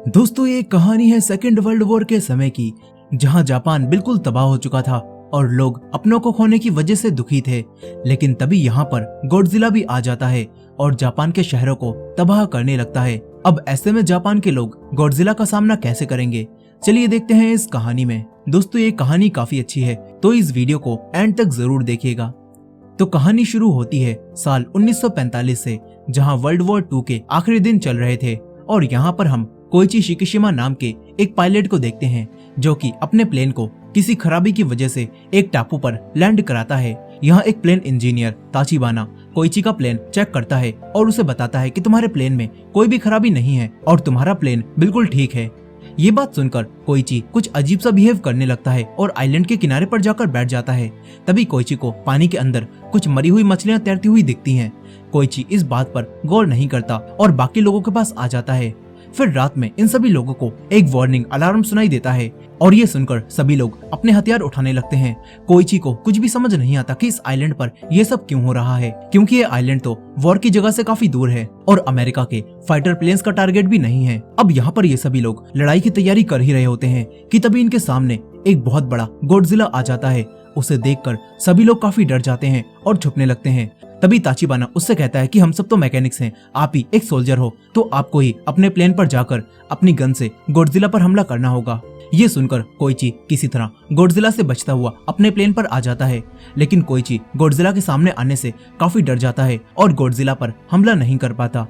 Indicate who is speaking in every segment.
Speaker 1: दोस्तों ये कहानी है सेकेंड वर्ल्ड वॉर के समय की, जहां जापान बिल्कुल तबाह हो चुका था और लोग अपनों को खोने की वजह से दुखी थे। लेकिन तभी यहाँ पर गॉडजिला भी आ जाता है और जापान के शहरों को तबाह करने लगता है। अब ऐसे में जापान के लोग गॉडजिला का सामना कैसे करेंगे, चलिए देखते हैं इस कहानी में। दोस्तों ये कहानी काफी अच्छी है, तो इस वीडियो को एंड तक जरूर देखिएगा। तो कहानी शुरू होती है साल 1945 से, जहां वर्ल्ड वॉर 2 के आखिरी दिन चल रहे थे और यहाँ पर हम कोइची शिकिशिमा नाम के एक पायलट को देखते हैं, जो कि अपने प्लेन को किसी खराबी की वजह से एक टापू पर लैंड कराता है। यहाँ एक प्लेन इंजीनियर ताचिबाना कोइची का प्लेन चेक करता है और उसे बताता है कि तुम्हारे प्लेन में कोई भी खराबी नहीं है और तुम्हारा प्लेन बिल्कुल ठीक है। ये बात सुनकर कोइची कुछ अजीब सा बिहेव करने लगता है और आइलैंड के किनारे पर जाकर बैठ जाता है। तभी कोइची को पानी के अंदर कुछ मरी हुई मछलियां तैरती हुई दिखती हैं। कोइची इस बात पर गौर नहीं करता और बाकी लोगों के पास आ जाता है। फिर रात में इन सभी लोगों को एक वार्निंग अलार्म सुनाई देता है और ये सुनकर सभी लोग अपने हथियार उठाने लगते हैं। कोइची को कुछ भी समझ नहीं आता कि इस आइलैंड पर ये सब क्यों हो रहा है, क्योंकि ये आइलैंड तो वॉर की जगह से काफी दूर है और अमेरिका के फाइटर प्लेन्स का टारगेट भी नहीं है। अब यहाँ पर ये सभी लोग लड़ाई की तैयारी कर ही रहे होते हैं कि तभी इनके सामने एक बहुत बड़ा गॉडजिला आ जाता है। उसे देखकर सभी लोग काफी डर जाते हैं और छुपने लगते हैं। तभी ताचिबाना उससे कहता है कि हम सब तो मैकेनिक्स हैं, आप ही एक सोल्जर हो, तो आपको ही अपने प्लेन पर जाकर अपनी गन से गॉडजिला पर हमला करना होगा। ये सुनकर कोइची किसी तरह गॉडजिला से बचता हुआ अपने प्लेन पर आ जाता है, लेकिन कोइची गॉडजिला के सामने आने से काफी डर जाता है और गॉडजिला पर हमला नहीं कर पाता।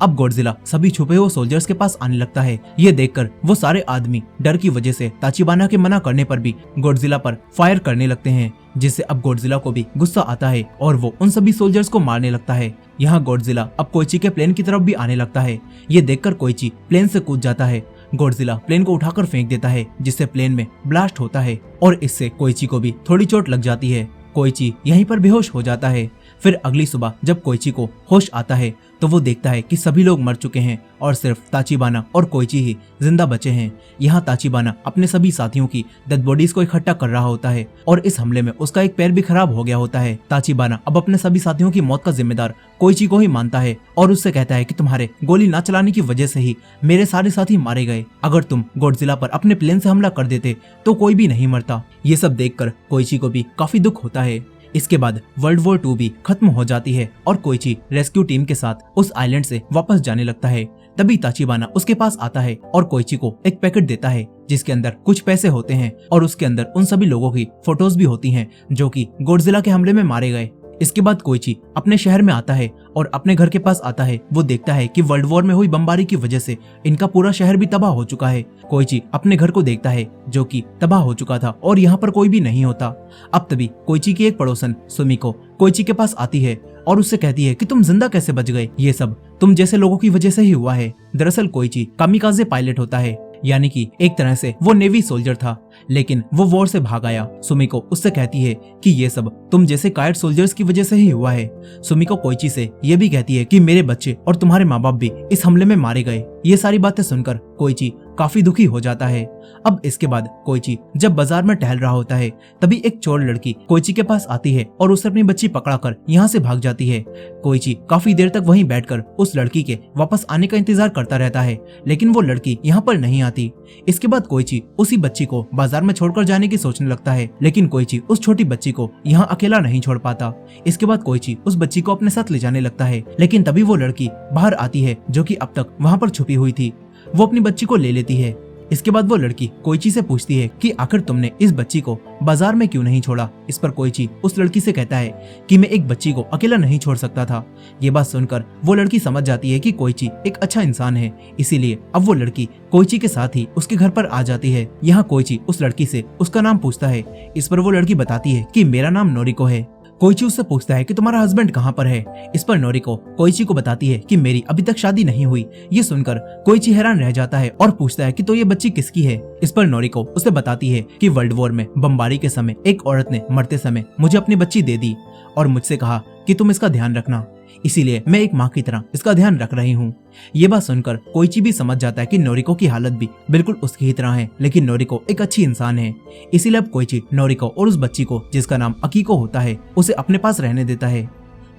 Speaker 1: अब गॉडजिला सभी छुपे हुए सोल्जर्स के पास आने लगता है। ये देखकर वो सारे आदमी डर की वजह से ताचिबाना के मना करने पर भी गॉडजिला पर फायर करने लगते हैं, जिससे अब गॉडजिला को भी गुस्सा आता है और वो उन सभी सोल्जर्स को मारने लगता है। यहाँ गॉडजिला अब कोइची के प्लेन की तरफ भी आने लगता है। ये देखकर कोइची प्लेन से कूद जाता है। गॉडजिला प्लेन को उठाकर फेंक देता है, जिससे प्लेन में ब्लास्ट होता है और इससे कोइची को भी थोड़ी चोट लग जाती है। कोइची यहीं पर बेहोश हो जाता है। फिर अगली सुबह जब कोइची को होश आता है तो वो देखता है कि सभी लोग मर चुके हैं और सिर्फ ताचिबाना और कोइची ही जिंदा बचे हैं। यहाँ ताचिबाना अपने सभी साथियों की डेड बॉडीज को इकट्ठा कर रहा होता है और इस हमले में उसका एक पैर भी खराब हो गया होता है। ताचिबाना अब अपने सभी साथियों की मौत का जिम्मेदार कोइची को ही मानता है और उससे कहता है कि तुम्हारे गोली ना चलाने की वजह से ही मेरे सारे साथी मारे गए। अगर तुम गॉडजिला पर अपने प्लेन से हमला कर देते तो कोई भी नहीं मरता। ये सब देखकर कोइची को भी काफी दुख होता है। इसके बाद वर्ल्ड वॉर 2 भी खत्म हो जाती है और कोइची रेस्क्यू टीम के साथ उस आइलैंड से वापस जाने लगता है। तभी ताचिबाना उसके पास आता है और कोइची को एक पैकेट देता है, जिसके अंदर कुछ पैसे होते हैं और उसके अंदर उन सभी लोगों की फोटोज भी होती हैं जो कि गॉडजिला के हमले में मारे गए। इसके बाद कोइची अपने शहर में आता है और अपने घर के पास आता है। वो देखता है कि वर्ल्ड वॉर में हुई बमबारी की वजह से इनका पूरा शहर भी तबाह हो चुका है। कोइची अपने घर को देखता है जो कि तबाह हो चुका था और यहाँ पर कोई भी नहीं होता। अब तभी कोइची की एक पड़ोसन सुमिको कोइची के पास आती है और उससे कहती है कि तुम जिंदा कैसे बच गए, ये सब तुम जैसे लोगों की वजह से ही हुआ है। दरअसल कोइची कामिकाजे पायलट होता है, यानी कि एक तरह से वो नेवी सोल्जर था, लेकिन वो वॉर से भाग आया। सुमिको उससे कहती है कि ये सब तुम जैसे कायर्ड सोल्जर्स की वजह से ही हुआ है। सुमिको कोइची से ये भी कहती है कि मेरे बच्चे और तुम्हारे माँ बाप भी इस हमले में मारे गए। ये सारी बातें सुनकर कोइची काफी दुखी हो जाता है। अब इसके बाद कोइची जब बाजार में टहल रहा होता है, तभी एक चोर लड़की कोइची के पास आती है और उसे अपनी बच्ची पकड़ाकर यहाँ से भाग जाती है। कोइची काफी देर तक वहीं बैठकर उस लड़की के वापस आने का इंतजार करता रहता है, लेकिन वो लड़की यहाँ पर नहीं आती। इसके बाद कोइची उसी बच्ची को बाजार में छोड़कर जाने की सोचने लगता है, लेकिन कोइची उस छोटी बच्ची को यहाँ अकेला नहीं छोड़ पाता। इसके बाद कोइची उस बच्ची को अपने साथ ले जाने लगता है, लेकिन तभी वो लड़की बाहर आती है जो कि अब तक वहाँ पर छुपी हुई थी। वो अपनी बच्ची को ले लेती है। इसके बाद वो लड़की कोइची से पूछती है कि आखिर तुमने इस बच्ची को बाजार में क्यों नहीं छोड़ा। इस पर कोइची उस लड़की से कहता है कि मैं एक बच्ची को अकेला नहीं छोड़ सकता था। ये बात सुनकर वो लड़की समझ जाती है कि कोइची एक अच्छा इंसान है, इसीलिए अब वो लड़की कोइची के साथ ही उसके घर पर आ जाती है। यहाँ कोइची उस लड़की से उसका नाम पूछता है। इस पर वो लड़की बताती है कि मेरा नाम नोरिको है। कोइची उससे पूछता है कि तुम्हारा हस्बैंड कहाँ पर है। इस पर नोरिको कोइची को बताती है कि मेरी अभी तक शादी नहीं हुई। ये सुनकर कोइची हैरान रह जाता है और पूछता है कि तो ये बच्ची किसकी है। इस पर नोरिको उसे बताती है कि वर्ल्ड वॉर में बमबारी के समय एक औरत ने मरते समय मुझे अपनी बच्ची दे दी और मुझसे कहा कि तुम इसका ध्यान रखना, इसीलिए मैं एक माँ की तरह इसका ध्यान रख रही हूँ। ये बात सुनकर कोइची भी समझ जाता है कि नोरिको की हालत भी बिल्कुल उसकी ही तरह है, लेकिन नोरिको एक अच्छी इंसान है। इसीलिए अब कोइची नोरिको और उस बच्ची को, जिसका नाम अकीको होता है, उसे अपने पास रहने देता है।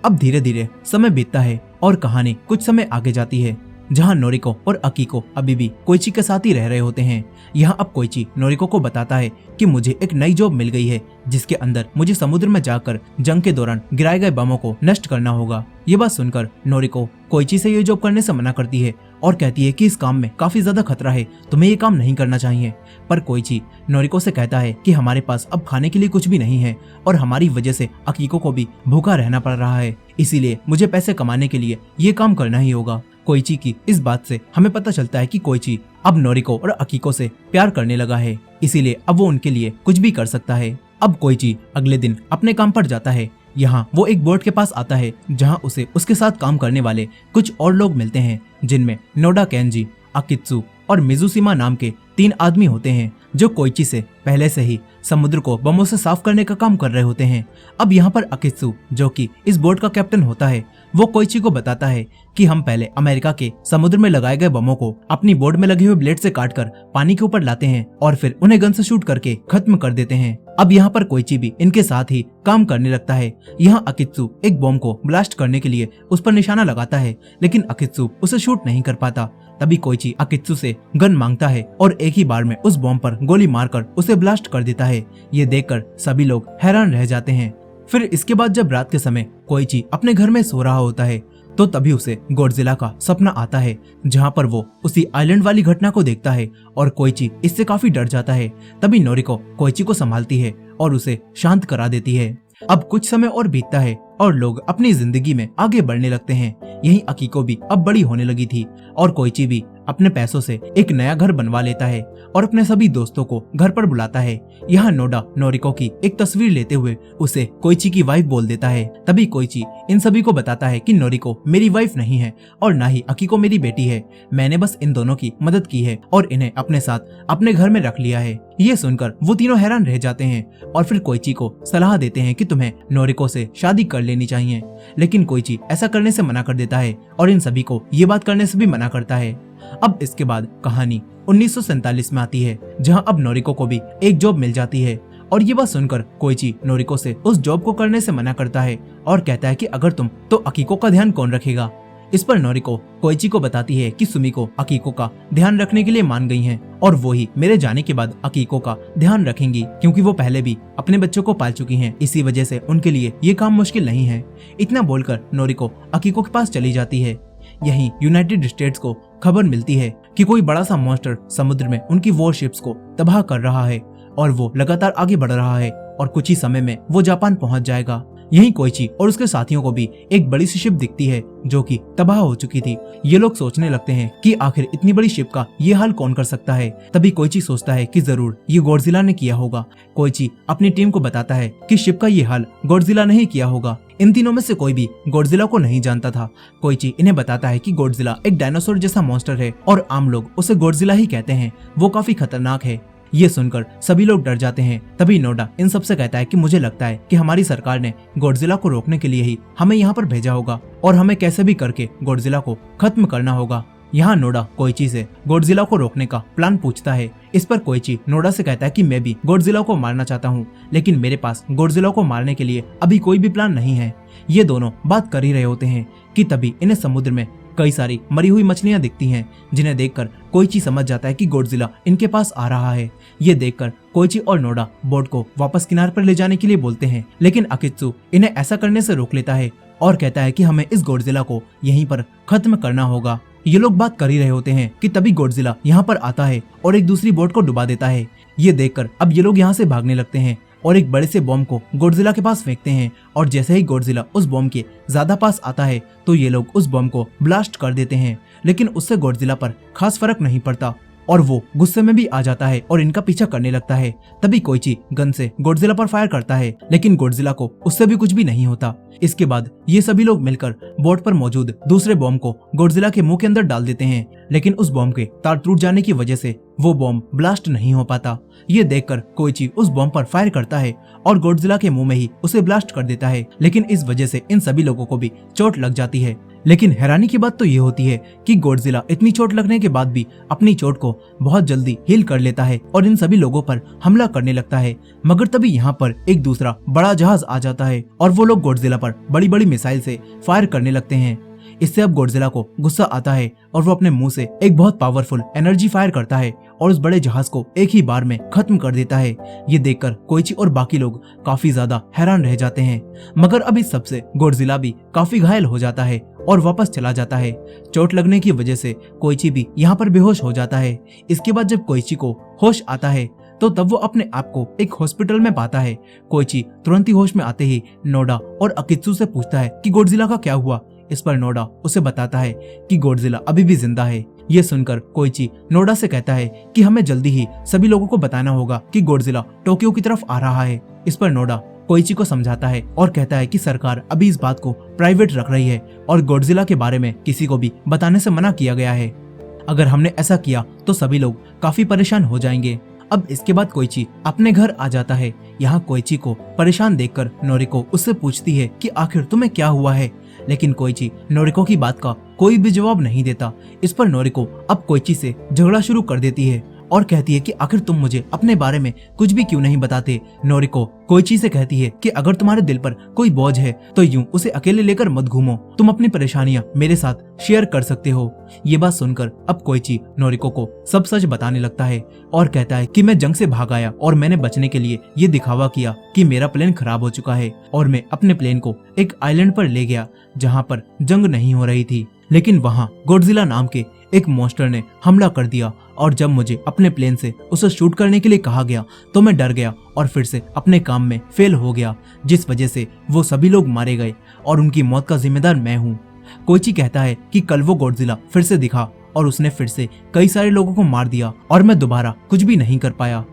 Speaker 1: अब धीरे धीरे समय बीतता है और कहानी कुछ समय आगे जाती है। जहाँ नोरिको और अकीको अभी भी कोइची के साथ ही रह रहे होते हैं। यहाँ अब कोइची नोरिको को बताता है कि मुझे एक नई जॉब मिल गई है जिसके अंदर मुझे समुद्र में जाकर जंग के दौरान गिराए गए बमों को नष्ट करना होगा। ये बात सुनकर नोरिको कोइची से ये जॉब करने से मना करती है और कहती है कि इस काम में काफी ज्यादा खतरा है, तुम्हें ये काम नहीं करना चाहिए। पर कोइची नोरिको से कहता है कि हमारे पास अब खाने के लिए कुछ भी नहीं है और हमारी वजह से अकीको को भी भूखा रहना पड़ रहा है, इसीलिए मुझे पैसे कमाने के लिए ये काम करना ही होगा। कोइची की इस बात से हमें पता चलता है कि कोइची अब नोरिको और अकीको से प्यार करने लगा है, इसीलिए अब वो उनके लिए कुछ भी कर सकता है। अब कोइची अगले दिन अपने काम पर जाता है। यहाँ वो एक बोर्ड के पास आता है जहाँ उसे उसके साथ काम करने वाले कुछ और लोग मिलते हैं, जिनमें नोडा केंजी, अकित्सु और मिजुशिमा नाम के 3 आदमी होते हैं जो कोइची से पहले से ही समुद्र को बमों से साफ करने का काम कर रहे होते हैं। अब यहाँ पर अकित्सु, जो कि इस बोट का कैप्टन होता है, वो कोइची को बताता है कि हम पहले अमेरिका के समुद्र में लगाए गए बमों को अपनी बोट में लगे हुए ब्लेड से काटकर पानी के ऊपर लाते हैं और फिर उन्हें गन से शूट करके खत्म कर देते हैं। अब यहाँ पर कोइची भी इनके साथ ही काम करने लगता है। यहाँ अकित्सु एक बॉम्ब को ब्लास्ट करने के लिए उस पर निशाना लगाता है, लेकिन अकित्सु उसे शूट नहीं कर पाता। तभी कोइची अकित्सु से गन मांगता है और एक ही बार में उस बॉम्ब पर गोली मारकर उसे ब्लास्ट कर देता है। ये देखकर सभी लोग हैरान रह जाते हैं। फिर इसके बाद जब रात के समय कोइची अपने घर में सो रहा होता है तो तभी उसे गॉडजिला का सपना आता है, जहाँ पर वो उसी आइलैंड वाली घटना को देखता है और कोइची इससे काफी डर जाता है। तभी नोरिको कोइची को संभालती है और उसे शांत करा देती है। अब कुछ समय और बीतता है और लोग अपनी जिंदगी में आगे बढ़ने लगते हैं। यही अकीको भी अब बड़ी होने लगी थी और कोइची भी अपने पैसों से एक नया घर बनवा लेता है और अपने सभी दोस्तों को घर पर बुलाता है। यहाँ नोडा नोरिको की एक तस्वीर लेते हुए उसे कोइची की वाइफ बोल देता है। तभी कोइची इन सभी को बताता है कि नोरिको मेरी वाइफ नहीं है और ना ही अकीको मेरी बेटी है, मैंने बस इन दोनों की मदद की है और इन्हें अपने साथ अपने घर में रख लिया है। ये सुनकर वो तीनों हैरान रह जाते हैं और फिर कोइची को सलाह देते हैं कि तुम्हें नोरिको से शादी कर लेनी चाहिए, लेकिन कोइची ऐसा करने से मना कर देता है और इन सभी को ये बात करने से भी मना करता है। अब इसके बाद कहानी 1947 में आती है, जहां अब नोरिको को भी एक जॉब मिल जाती है और ये बात सुनकर कोइची नोरिको से उस जॉब को करने से मना करता है और कहता है कि अगर तुम तो अकीको का ध्यान कौन रखेगा। इस पर नोरिको कोइची को बताती है कि सुमिको अकीको का ध्यान रखने के लिए मान गई हैं और वो ही मेरे जाने के बाद अकीको का ध्यान रखेंगी, क्योंकि वो पहले भी अपने बच्चों को पाल चुकी हैं, इसी वजह से उनके लिए ये काम मुश्किल नहीं है। इतना बोलकर नोरिको अकीको के पास चली जाती है। यहीं यूनाइटेड स्टेट्स को खबर मिलती है कि कोई बड़ा सा मॉन्स्टर समुद्र में उनकी वॉरशिप्स को तबाह कर रहा है और वो लगातार आगे बढ़ रहा है और कुछ ही समय में वो जापान पहुंच जाएगा। यहीं कोइची और उसके साथियों को भी एक बड़ी सी शिप दिखती है जो कि तबाह हो चुकी थी। ये लोग सोचने लगते हैं कि आखिर इतनी बड़ी शिप का ये हाल कौन कर सकता है। तभी कोइची सोचता है कि जरूर ये गॉडजिला ने किया होगा। कोइची अपनी टीम को बताता है कि शिप का ये हाल गॉडजिला ने ही किया होगा। इन तीनों में से कोई भी गॉडजिला को नहीं जानता था। कोइची इन्हें बताता है कि गॉडजिला एक डायनासोर जैसा मॉन्स्टर है और आम लोग उसे गॉडजिला ही कहते हैं, वो काफी खतरनाक है। ये सुनकर सभी लोग डर जाते हैं। तभी नोडा इन सबसे कहता है कि मुझे लगता है कि हमारी सरकार ने गॉडजिला को रोकने के लिए ही हमें यहाँ पर भेजा होगा और हमें कैसे भी करके गॉडजिला को खत्म करना होगा। यहाँ नोडा कोइची से गॉडजिला को रोकने का प्लान पूछता है। इस पर कोइची नोडा से कहता है कि मैं भी गॉडजिला को मारना चाहता हूँ, लेकिन मेरे पास गॉडजिला को मारने के लिए अभी कोई भी प्लान नहीं है। ये दोनों बात कर ही रहे होते हैं कि तभी इन्हें समुद्र में कई सारी मरी हुई मछलियां दिखती हैं, जिन्हें देखकर कोइची समझ जाता है कि गॉडजिला इनके पास आ रहा है। ये देखकर कोइची और नोडा बोट को वापस किनारे पर ले जाने के लिए बोलते हैं, लेकिन अकित्सु इन्हें ऐसा करने से रोक लेता है और कहता है कि हमें इस गॉडजिला को यहीं पर खत्म करना होगा। ये लोग बात कर ही रहे होते हैं कि तभी गॉडजिला यहाँ पर आता है और एक दूसरी बोट को डुबा देता है। ये देखकर अब ये लोग यहाँ से भागने लगते हैं और एक बड़े से बॉम्ब को गॉडजिला के पास फेंकते हैं और जैसे ही गॉडजिला उस बॉम्ब के ज्यादा पास आता है तो ये लोग उस बॉम्ब को ब्लास्ट कर देते हैं, लेकिन उससे गॉडजिला पर खास फर्क नहीं पड़ता और वो गुस्से में भी आ जाता है और इनका पीछा करने लगता है। तभी कोइची गन से गॉडजिला पर फायर करता है, लेकिन गॉडजिला को उससे भी कुछ भी नहीं होता। इसके बाद ये सभी लोग मिलकर बोट पर मौजूद दूसरे बॉम्ब को गॉडजिला के मुंह के अंदर डाल देते हैं, लेकिन उस बॉम्ब के तार टूट जाने की वजह से वो बॉम्ब ब्लास्ट नहीं हो पाता। ये देखकर कोइची उस बॉम्ब पर फायर करता है और गॉडजिला के मुंह में ही उसे ब्लास्ट कर देता है, लेकिन इस वजह से इन सभी लोगों को भी चोट लग जाती है। लेकिन हैरानी की बात तो ये होती है कि गॉडजिला इतनी चोट लगने के बाद भी अपनी चोट को बहुत जल्दी हील कर लेता है और इन सभी लोगों पर हमला करने लगता है। मगर तभी यहाँ पर एक दूसरा बड़ा जहाज आ जाता है और वो लोग गॉडजिला पर बड़ी बड़ी मिसाइल से फायर करने लगते हैं। इससे अब गॉडजिला को गुस्सा आता है और वो अपने मुंह से एक बहुत पावरफुल एनर्जी फायर करता है और उस बड़े जहाज को एक ही बार में खत्म कर देता है। ये देखकर कोइची और बाकी लोग काफी ज्यादा हैरान रह जाते हैं, मगर अब इस सबसे गॉडजिला भी काफी घायल हो जाता है और वापस चला जाता है। चोट लगने की वजह से कोइची भी यहाँ पर बेहोश हो जाता है। इसके बाद जब कोइची को होश आता है तो तब वो अपने आप को एक हॉस्पिटल में पाता है। कोइची तुरंत ही होश में आते ही नोडा और अकित्सु से पूछता है कि गॉडजिला का क्या हुआ। इस पर नोडा उसे बताता है कि गॉडजिला अभी भी जिंदा है। ये सुनकर कोइची नोडा से कहता है कि हमें जल्दी ही सभी लोगों को बताना होगा कि गॉडजिला टोक्यो की तरफ आ रहा है। इस पर नोडा कोइची को समझाता है और कहता है कि सरकार अभी इस बात को प्राइवेट रख रही है और गॉडजिला के बारे में किसी को भी बताने से मना किया गया है। अगर हमने ऐसा किया तो सभी लोग काफी परेशान हो जाएंगे। अब इसके बाद कोइची अपने घर आ जाता है। यहाँ कोइची को परेशान देखकर नोरिको उससे पूछती है कि आखिर तुम्हें क्या हुआ है, लेकिन कोइची नोरिको की बात का कोई भी जवाब नहीं देता। इस पर नोरिको अब कोइची से झगड़ा शुरू कर देती है और कहती है कि आखिर तुम मुझे अपने बारे में कुछ भी क्यों नहीं बताते। नोरिको कोइची से कहती है कि अगर तुम्हारे दिल पर कोई बोझ है तो यूं उसे अकेले लेकर मत घूमो, तुम अपनी परेशानियां मेरे साथ शेयर कर सकते हो। ये बात सुनकर अब कोइची नोरिको को सब सच बताने लगता है और कहता है कि मैं जंग से भाग आया और मैंने बचने के लिए ये दिखावा किया कि मेरा प्लेन खराब हो चुका है और मैं अपने प्लेन को एक आइलैंड पर ले गया जहाँ पर जंग नहीं हो रही थी, लेकिन वहाँ गॉडजिला नाम के एक मॉन्स्टर ने हमला कर दिया और जब मुझे अपने प्लेन से उसे शूट करने के लिए कहा गया तो मैं डर गया और फिर से अपने काम में फेल हो गया, जिस वजह से वो सभी लोग मारे गए और उनकी मौत का जिम्मेदार मैं हूँ। कोइची कहता है कि कल वो गॉडजिला फिर से दिखा और उसने फिर से कई सारे लोगों को मार दिया और मैं दोबारा कुछ भी नहीं कर पाया।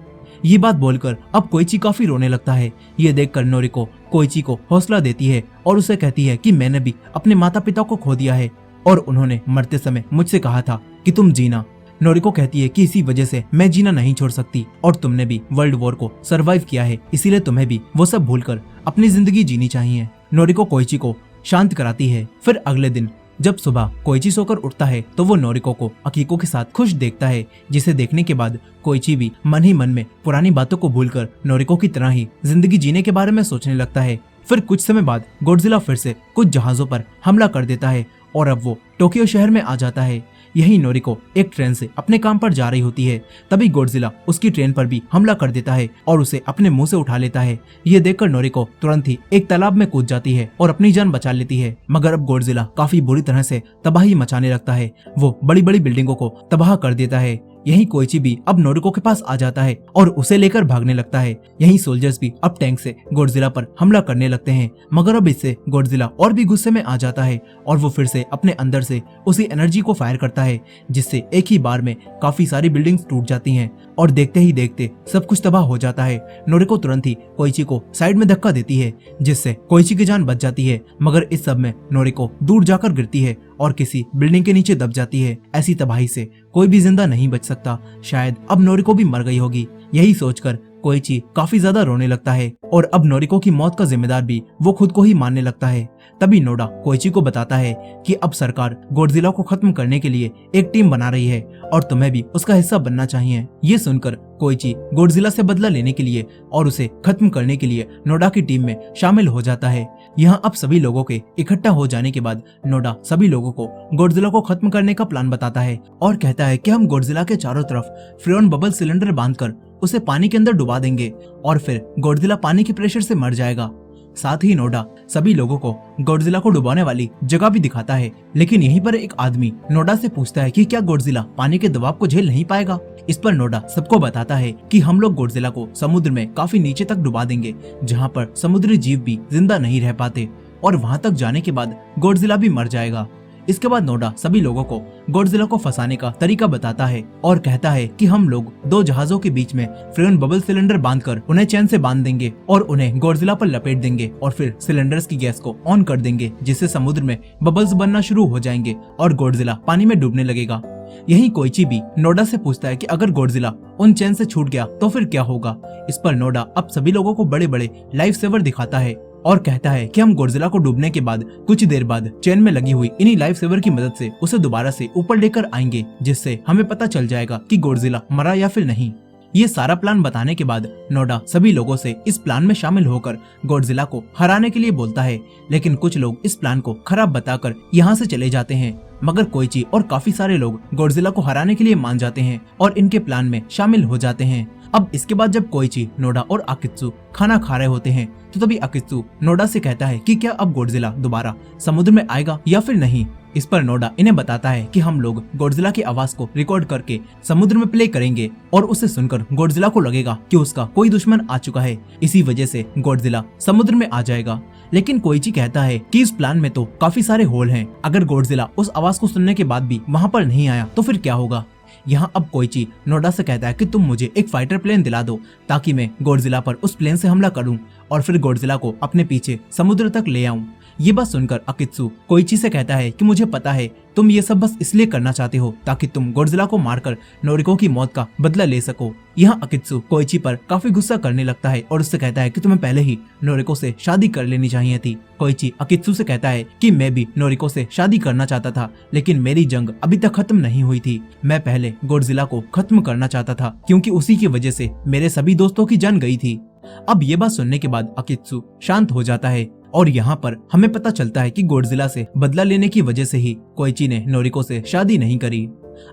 Speaker 1: ये बात बोलकर अब कोइची काफी रोने लगता है। ये देखकर नोरिको कोइची को हौसला देती है और उसे कहती है कि मैंने भी अपने माता पिता को खो दिया है और उन्होंने मरते समय मुझसे कहा था कि तुम जीना। नोरिको कहती है कि इसी वजह से मैं जीना नहीं छोड़ सकती और तुमने भी वर्ल्ड वॉर को सरवाइव किया है, इसीलिए तुम्हें भी वो सब भूलकर अपनी जिंदगी जीनी चाहिए। नोरिको कोइची को शांत कराती है। फिर अगले दिन जब सुबह कोइची सोकर उठता है तो वो नोरिको को अकीको के साथ खुश देखता है, जिसे देखने के बाद कोइची भी मन ही मन में पुरानी बातों को भूलकर नोरिको की तरह ही जिंदगी जीने के बारे में सोचने लगता है। फिर कुछ समय बाद गॉडजिला फिर से कुछ जहाजों पर हमला कर देता है और अब वो टोक्यो शहर में आ जाता है। यही नोरिको एक ट्रेन से अपने काम पर जा रही होती है, तभी गॉडजिला उसकी ट्रेन पर भी हमला कर देता है और उसे अपने मुंह से उठा लेता है। ये देखकर नोरिको तुरंत ही एक तालाब में कूद जाती है और अपनी जान बचा लेती है, मगर अब गॉडजिला काफी बुरी तरह से तबाही मचाने लगता है। वो बड़ी बड़ी बिल्डिंगों को तबाह कर देता है। यही कोइची भी अब नोरिको के पास आ जाता है और उसे लेकर भागने लगता है। यही सोल्जर्स भी अब टैंक से गॉडजिला पर हमला करने लगते हैं, मगर अब इससे गॉडजिला और भी गुस्से में आ जाता है और वो फिर से अपने अंदर से उसी एनर्जी को फायर करता है, जिससे एक ही बार में काफी सारी बिल्डिंग्स टूट जाती हैं और देखते ही देखते सब कुछ तबाह हो जाता है। नोरिको तुरंत ही कोइची को साइड में धक्का देती है, जिससे कोइची की जान बच जाती है, मगर इस सब में नोरिको दूर जाकर गिरती है और किसी बिल्डिंग के नीचे दब जाती है। ऐसी तबाही से कोई भी जिंदा नहीं बच सकता, शायद अब नोरिको भी मर गई होगी। यही सोचकर कोइची काफी ज्यादा रोने लगता है और अब नोरिको की मौत का जिम्मेदार भी वो खुद को ही मानने लगता है। तभी नोडा कोइची को बताता है कि अब सरकार गॉडजिला को खत्म करने के लिए एक टीम बना रही है और तुम्हें भी उसका हिस्सा बनना चाहिए। ये सुनकर कोइची गॉडजिला से बदला लेने के लिए और उसे खत्म करने के लिए नोडा की टीम में शामिल हो जाता है। यहाँ अब सभी लोगों के इकट्ठा हो जाने के बाद नोडा सभी लोगों को गॉडजिला को खत्म करने का प्लान बताता है और कहता है कि हम गॉडजिला के चारों तरफ फ्रियोन बबल सिलेंडर बांधकर उसे पानी के अंदर डुबा देंगे और फिर गॉडजिला पानी के प्रेशर से मर जाएगा। साथ ही नोडा सभी लोगों को गॉडजिला को डुबाने वाली जगह भी दिखाता है, लेकिन यहीं पर एक आदमी नोडा से पूछता है कि क्या गॉडजिला पानी के दबाव को झेल नहीं पाएगा। इस पर नोडा सबको बताता है कि हम लोग गॉडजिला को समुद्र में काफी नीचे तक डुबा देंगे, जहाँ पर समुद्री जीव भी जिंदा नहीं रह पाते और वहाँ तक जाने के बाद गॉडजिला भी मर जाएगा। इसके बाद नोडा सभी लोगों को गॉडजिला को फंसाने का तरीका बताता है और कहता है कि हम लोग दो जहाजों के बीच में फ्रियोन बबल सिलेंडर बांधकर उन्हें चैन से बांध देंगे और उन्हें गॉडजिला पर लपेट देंगे और फिर सिलेंडर्स की गैस को ऑन कर देंगे, जिससे समुद्र में बबल्स बनना शुरू हो जाएंगे और गॉडजिला पानी में डूबने लगेगा। यही कोइची भी नोडा से पूछता है कि अगर गॉडजिला उन चैन से छूट गया तो फिर क्या होगा। इस पर नोडा अब सभी लोगों को बड़े बड़े लाइफ सेवर दिखाता है और कहता है कि हम गॉडजिला को डूबने के बाद कुछ देर बाद चैन में लगी हुई इन्हीं लाइफ सेवर की मदद से उसे दोबारा से ऊपर लेकर आएंगे, जिससे हमें पता चल जाएगा कि गॉडजिला मरा या फिर नहीं। ये सारा प्लान बताने के बाद नोडा सभी लोगों से इस प्लान में शामिल होकर गॉडजिला को हराने के लिए बोलता है, लेकिन कुछ लोग इस प्लान को खराब बताकर यहाँ से चले जाते हैं। मगर कोइची और काफी सारे लोग गॉडजिला को हराने के लिए मान जाते हैं और इनके प्लान में शामिल हो जाते हैं। अब इसके बाद जब कोइची, नोडा और आकित्सु खाना खा रहे होते हैं तो तभी आकित्सु नोडा से कहता है कि क्या अब गॉडजिला दोबारा समुद्र में आएगा या फिर नहीं। इस पर नोडा इन्हें बताता है कि हम लोग गॉडजिला की आवाज को रिकॉर्ड करके समुद्र में प्ले करेंगे और उसे सुनकर गॉडजिला को लगेगा कि उसका कोई दुश्मन आ चुका है, इसी वजह से गॉडजिला समुद्र में आ जाएगा। लेकिन कोइची कहता है कि इस प्लान में तो काफी सारे होल हैं, अगर गॉडजिला उस आवाज को सुनने के बाद भी वहाँ पर नहीं आया तो फिर क्या होगा। यहाँ अब कोइची नोडा से कहता है कि तुम मुझे एक फाइटर प्लेन दिला दो ताकि मैं गॉडजिला पर उस प्लेन से हमला करूं और फिर गॉडजिला को अपने पीछे समुद्र तक ले आऊं। ये बात सुनकर आकित्सु कोइची से कहता है कि मुझे पता है तुम ये सब बस इसलिए करना चाहते हो ताकि तुम गॉडजिला को मारकर नोरिको की मौत का बदला ले सको। यहाँ आकित्सु कोइची पर काफी गुस्सा करने लगता है और उससे कहता है कि तुम्हें पहले ही नोरिको से शादी कर लेनी चाहिए थी। कोइची आकित्सु से कहता है कि मैं भी नोरिको से शादी करना चाहता था, लेकिन मेरी जंग अभी तक खत्म नहीं हुई थी। मैं पहले गॉडजिला को खत्म करना चाहता था क्योंकि उसी की वजह से मेरे सभी दोस्तों की जान गई थी। अब ये बात सुनने के बाद आकित्सु शांत हो जाता है और यहाँ पर हमें पता चलता है कि गॉडजिला से बदला लेने की वजह से ही कोइची ने नोरिको से शादी नहीं करी।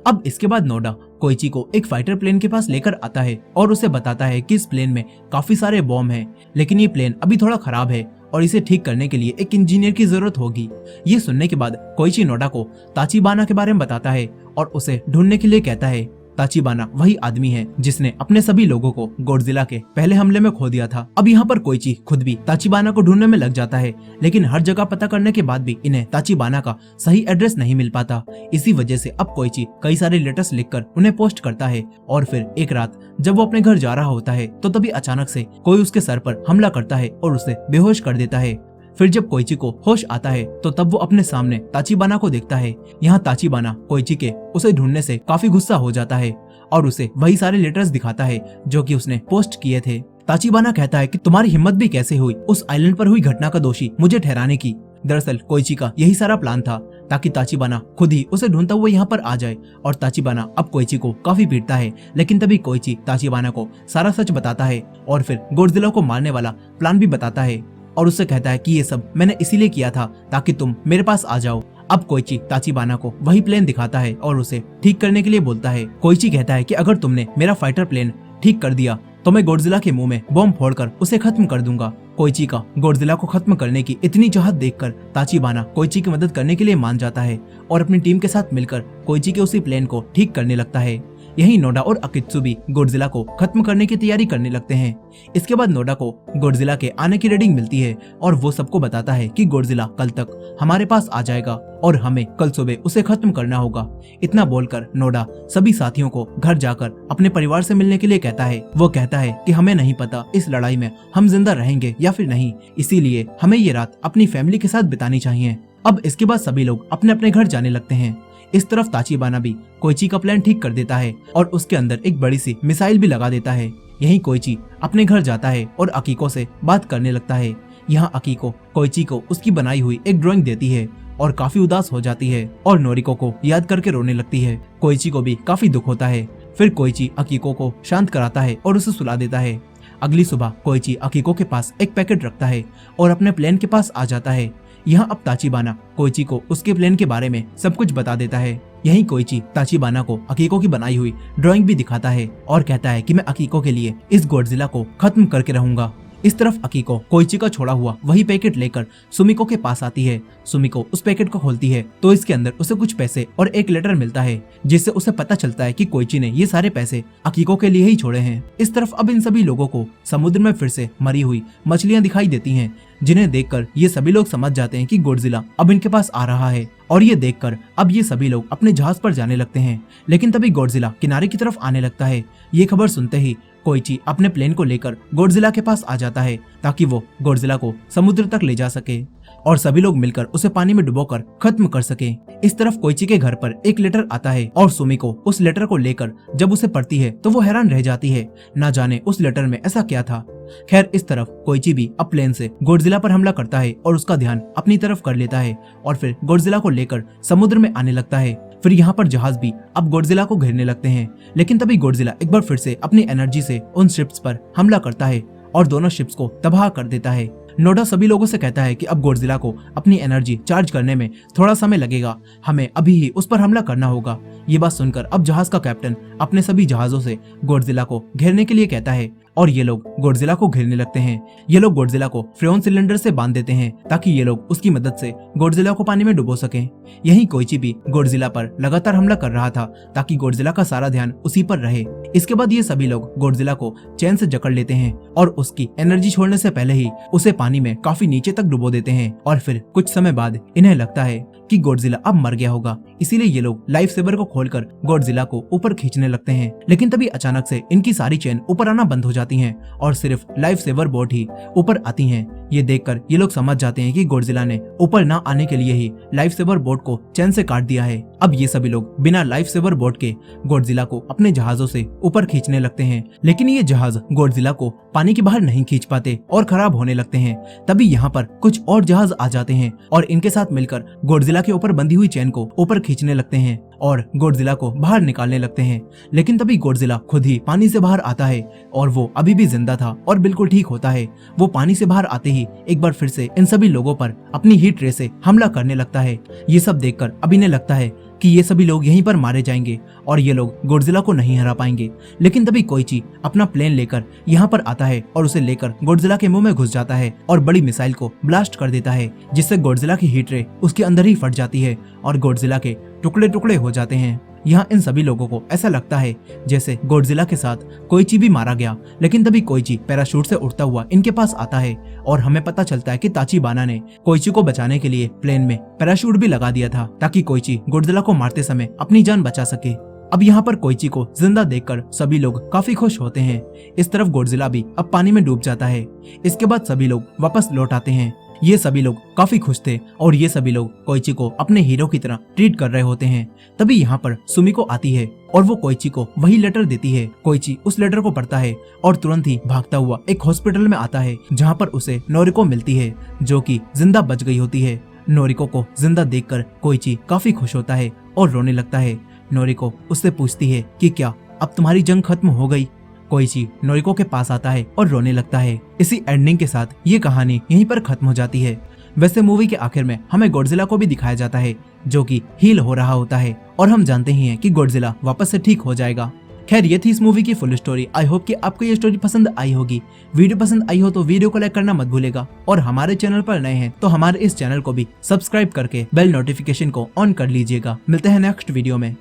Speaker 1: अब इसके बाद नोडा कोइची को एक फाइटर प्लेन के पास लेकर आता है और उसे बताता है कि इस प्लेन में काफी सारे बॉम्ब हैं, लेकिन ये प्लेन अभी थोड़ा खराब है और इसे ठीक करने के लिए एक इंजीनियर की जरूरत होगी। ये सुनने के बाद कोइची नोडा को ताचिबाना के बारे में बताता है और उसे ढूंढने के लिए कहता है। ताचिबाना वही आदमी है जिसने अपने सभी लोगों को गॉडजिला के पहले हमले में खो दिया था। अब यहाँ पर कोइची खुद भी ताचिबाना को ढूंढने में लग जाता है, लेकिन हर जगह पता करने के बाद भी इन्हें ताचिबाना का सही एड्रेस नहीं मिल पाता। इसी वजह से अब कोइची कई सारे लेटर्स लिखकर उन्हें पोस्ट करता है और फिर एक रात जब वो अपने घर जा रहा होता है तो तभी अचानक से कोई उसके सर पर हमला करता है और उसे बेहोश कर देता है। फिर जब कोइची को होश आता है तो तब वो अपने सामने ताचिबाना को देखता है। यहाँ ताचिबाना कोइची के उसे ढूंढने से काफी गुस्सा हो जाता है और उसे वही सारे लेटर्स दिखाता है जो कि उसने पोस्ट किए थे। ताचिबाना कहता है कि तुम्हारी हिम्मत भी कैसे हुई उस आइलैंड पर हुई घटना का दोषी मुझे ठहराने की। दरअसल कोइची का यही सारा प्लान था ताकि ताचिबाना खुद ही उसे ढूंढता हुआ यहाँ पर आ जाए और ताचिबाना अब कोइची को काफी पीटता है, लेकिन तभी कोइची ताचिबाना को सारा सच बताता है और फिर गॉडजिला को मारने वाला प्लान भी बताता है और उससे कहता है कि ये सब मैंने इसीलिए किया था ताकि तुम मेरे पास आ जाओ। अब कोइची ताचिबाना को वही प्लेन दिखाता है और उसे ठीक करने के लिए बोलता है। कोइची कहता है कि अगर तुमने मेरा फाइटर प्लेन ठीक कर दिया तो मैं गॉडजिला के मुंह में बॉम्ब फोड़कर उसे खत्म कर दूंगा। कोइची का गॉडजिला को खत्म करने की इतनी चाहत देखकर ताचिबाना कोइची की मदद करने के लिए मान जाता है और अपनी टीम के साथ मिलकर कोइची के उसी प्लेन को ठीक करने लगता है। यही नोडा और आकित्सु भी गॉडजिला को खत्म करने की तैयारी करने लगते हैं। इसके बाद नोडा को गॉडजिला के आने की रीडिंग मिलती है और वो सबको बताता है कि गॉडजिला कल तक हमारे पास आ जाएगा और हमें कल सुबह उसे खत्म करना होगा। इतना बोलकर नोडा सभी साथियों को घर जाकर अपने परिवार से मिलने के लिए कहता है। वो कहता है कि हमें नहीं पता इस लड़ाई में हम जिंदा रहेंगे या फिर नहीं, इसीलिए हमें ये रात अपनी फैमिली के साथ बितानी चाहिए। अब इसके बाद सभी लोग अपने अपने घर जाने लगते हैं। इस तरफ ताचिबाना भी कोइची का प्लान ठीक कर देता है और उसके अंदर एक बड़ी सी मिसाइल भी लगा देता है। यहीं कोइची अपने घर जाता है और अकीको से बात करने लगता है। यहाँ अकीको कोइची को उसकी बनाई हुई एक ड्राइंग देती है और काफी उदास हो जाती है और नोरिको को याद करके रोने लगती है। कोइची को भी काफी दुख होता है। फिर कोइची अकीको को शांत कराता है और उसे सुला देता है। अगली सुबह कोइची अकीको के पास एक पैकेट रखता है और अपने प्लेन के पास आ जाता है। यहाँ अब ताचिबाना कोइची को उसके प्लेन के बारे में सब कुछ बता देता है। यहीं कोइची ताचिबाना को अकीको की बनाई हुई ड्राइंग भी दिखाता है और कहता है कि मैं अकीको के लिए इस गॉडजिला को खत्म करके रहूंगा। इस तरफ अकीको कोइची का छोड़ा हुआ वही पैकेट लेकर सुमिको के पास आती है। सुमिको उस पैकेट को खोलती है तो इसके अंदर उसे कुछ पैसे और एक लेटर मिलता है जिससे उसे पता चलता है कि कोइची ने ये सारे पैसे अकीको के लिए ही छोड़े हैं। इस तरफ अब इन सभी लोगों को समुद्र में फिर से मरी हुई मछलियां दिखाई देती हैं, जिन्हें देखकर ये सभी लोग समझ जाते हैं कि गॉडजिला अब इनके पास आ रहा है और ये देखकर अब ये सभी लोग अपने जहाज पर जाने लगते हैं। लेकिन तभी गॉडजिला किनारे की तरफ आने लगता है। ये खबर सुनते ही कोइची अपने प्लेन को लेकर गॉडजिला के पास आ जाता है ताकि वो गॉडजिला को समुद्र तक ले जा सके और सभी लोग मिलकर उसे पानी में डुबोकर खत्म कर सके। इस तरफ कोइची के घर पर एक लेटर आता है और सुमिको उस लेटर को लेकर जब उसे पढ़ती है तो वो हैरान रह जाती है, ना जाने उस लेटर में ऐसा क्या था। खैर इस तरफ कोइची भी अब प्लेन से गॉडजिला पर हमला करता है और उसका ध्यान अपनी तरफ कर लेता है और फिर गॉडजिला को लेकर समुद्र में आने लगता है। फिर यहाँ पर जहाज भी अब गॉडजिला को घेरने लगते हैं, लेकिन तभी गॉडजिला एक बार फिर से अपनी एनर्जी से उन शिप्स पर हमला करता है और दोनों शिप्स को तबाह कर देता है। नोडा सभी लोगों से कहता है कि अब गॉडजिला को अपनी एनर्जी चार्ज करने में थोड़ा समय लगेगा, हमें अभी ही उस पर हमला करना होगा। ये बात सुनकर अब जहाज का कैप्टन अपने सभी जहाजों से गॉडजिला को घेरने के लिए कहता है और ये लोग गॉडजिला को घेरने लगते हैं। ये लोग गॉडजिला को फ्रेओन सिलेंडर से बांध देते हैं ताकि ये लोग उसकी मदद से गॉडजिला को पानी में डुबो सकें। यहीं कोइची भी गॉडजिला पर लगातार हमला कर रहा था ताकि गॉडजिला का सारा ध्यान उसी पर रहे। इसके बाद ये सभी लोग गॉडजिला को चैन से जकड़ लेते हैं और उसकी एनर्जी छोड़ने से पहले ही उसे पानी में काफी नीचे तक डुबो देते हैं और फिर कुछ समय बाद इन्हें लगता है कि गॉडजिला अब मर गया होगा, इसीलिए ये लोग लाइफ सेवर को खोलकर गॉडजिला को ऊपर खींचने लगते हैं। लेकिन तभी अचानक से इनकी सारी चेन ऊपर आना बंद हो जाती हैं और सिर्फ लाइफ सेवर बोट ही ऊपर आती हैं। ये देखकर ये लोग समझ जाते हैं कि गॉडजिला ने ऊपर ना आने के लिए ही लाइफ सेवर बोट को चैन से काट दिया है। अब ये सभी लोग बिना लाइफ सेवर बोट के गॉडजिला को अपने जहाजों से ऊपर खींचने लगते हैं, लेकिन ये जहाज गॉडजिला को पानी के बाहर नहीं खींच पाते और खराब होने लगते हैं। तभी यहाँ पर कुछ और जहाज आ जाते हैं और इनके साथ मिलकर गॉडजिला के ऊपर बंधी हुई चेन को ऊपर खींचने लगते हैं और गॉडजिला को बाहर निकालने लगते हैं। लेकिन तभी गॉडजिला खुद ही पानी से बाहर आता है और वो अभी भी जिंदा था और बिल्कुल ठीक होता है। वो पानी से बाहर आते ही एक बार फिर से इन सभी लोगों पर अपनी हीट रे से हमला करने लगता है। ये सब देखकर अब इन्हें लगता है कि ये सभी लोग यहीं पर मारे जाएंगे और ये लोग गॉडजिला को नहीं हरा पाएंगे। लेकिन तभी कोइची अपना प्लेन लेकर यहाँ पर आता है और उसे लेकर गॉडजिला के मुंह में घुस जाता है और बड़ी मिसाइल को ब्लास्ट कर देता है, जिससे गॉडजिला की हीट रे उसके अंदर ही फट जाती है और गॉडजिला के टुकड़े टुकड़े हो जाते हैं। यहाँ इन सभी लोगों को ऐसा लगता है जैसे गॉडजिला के साथ कोइची भी मारा गया। लेकिन तभी कोइची पैराशूट से उड़ता हुआ इनके पास आता है और हमें पता चलता है कि ताचिबाना ने कोइची को बचाने के लिए प्लेन में पैराशूट भी लगा दिया था ताकि कोइची गॉडजिला को मारते समय अपनी जान बचा सके। अब यहाँ पर कोइची को जिंदा देखकर सभी लोग काफी खुश होते हैं। इस तरफ गॉडजिला भी अब पानी में डूब जाता है। इसके बाद सभी लोग वापस लौट आते हैं। ये सभी लोग काफी खुश थे और ये सभी लोग कोइची को अपने हीरो की तरह ट्रीट कर रहे होते हैं। तभी यहाँ पर सुमिको आती है और वो कोइची को वही लेटर देती है। कोइची उस लेटर को पढ़ता है और तुरंत ही भागता हुआ एक हॉस्पिटल में आता है जहाँ पर उसे नोरिको मिलती है जो कि जिंदा बच गई होती है। नोरिको को जिंदा देखकर कोइची काफी खुश होता है और रोने लगता है। नोरिको उससे पूछती है कि क्या अब तुम्हारी जंग खत्म हो गई? कोइची नोरिको के पास आता है और रोने लगता है। इसी एंडिंग के साथ ये कहानी यहीं पर खत्म हो जाती है। वैसे मूवी के आखिर में हमें गॉडजिला को भी दिखाया जाता है जो कि हील हो रहा होता है और हम जानते ही हैं कि गॉडजिला वापस से ठीक हो जाएगा। खैर ये थी इस मूवी की फुल स्टोरी। आई होप कि आपको ये स्टोरी पसंद आई होगी। वीडियो पसंद आई हो तो वीडियो को लाइक करना मत भूलेगा और हमारे चैनल पर नए हैं तो हमारे इस चैनल को भी सब्सक्राइब करके बेल नोटिफिकेशन को ऑन कर लीजिएगा। मिलते हैं नेक्स्ट वीडियो में।